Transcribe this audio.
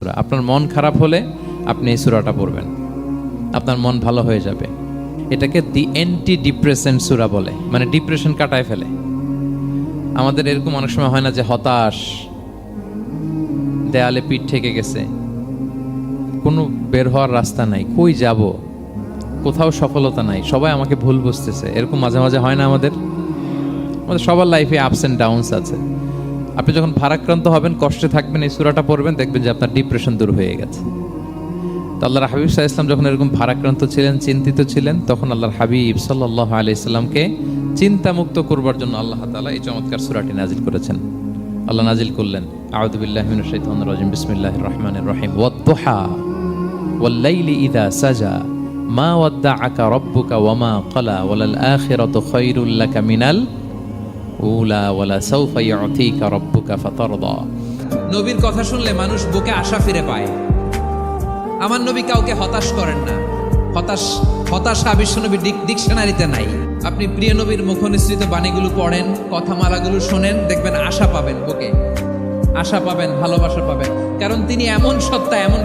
আপনার মন খারাপ হলে আপনি এই সূরাটা পড়বেন, আপনার মন ভালো হয়ে যাবে। এটাকে দি অ্যান্টি ডিপ্রেসেন্ট সূরা বলে, মানে ডিপ্রেশন কাটায় ফেলে। আমাদের এরকম অনেক সময় হয় না যে হতাশ, দেয়ালে পিঠ ঠেকে গেছে, কোনো বের হওয়ার রাস্তা নাই, কই যাব, কোথাও সফলতা নাই, সবাই আমাকে ভুল বুঝতেছে, এরকম মাঝে মাঝে হয় না? আমাদের সবার লাইফে আপস অ্যান্ড ডাউনস আছে। আপনি যখন ভারাক্রান্ত হবেন, কষ্টে থাকবেন, এই সূরাটা পড়বেন, দেখবেন যে আপনার ডিপ্রেশন দূর হয়ে গেছে। তো আল্লাহর হাবিব সাল্লাল্লাহু আলাইহি ওয়াসাল্লাম যখন এরকম ভারাক্রান্ত ছিলেন, চিন্তিত ছিলেন, তখন আল্লাহর হাবিব সাল্লাল্লাহু আলাইহি ওয়াসাল্লামকে চিন্তামুক্ত করবার জন্য আল্লাহ তাআলা এই চমৎকার সূরাটি নাজিল করেছেন। আল্লাহ নাজিল করলেন, আউযু বিল্লাহি মিনাশ শাইতানির রাজিম, বিসমিল্লাহির রহমানির রহিম, ওয়াদ-দুহা ওয়াল-লাইলি ইযা সাজা মা ওয়াদ্দাআকা রাব্বুকা ওয়া মা ক্বালা ওয়ালাল আখিরাতু খায়রুল লাকা মিনাল উলা ওয়ালা সাউফা ইউতিকা রাব্বুকা ফাতারদা। নবীর কথা শুনলে মানুষ বুকে আশা ফিরে পায়। আমার নবী কাউকে হতাশ করেন না। হতাশা বিশ্বনবীর ডিকশনারিতে নাই। আপনি প্রিয় নবীর মুখনিসৃত বাণীগুলো পড়েন, কথামালাগুলো শোনেন, দেখবেন আশা পাবেন, বুকে আশা পাবেন, ভালোবাসা পাবেন। কারণ তিনি এমন সত্তা, এমন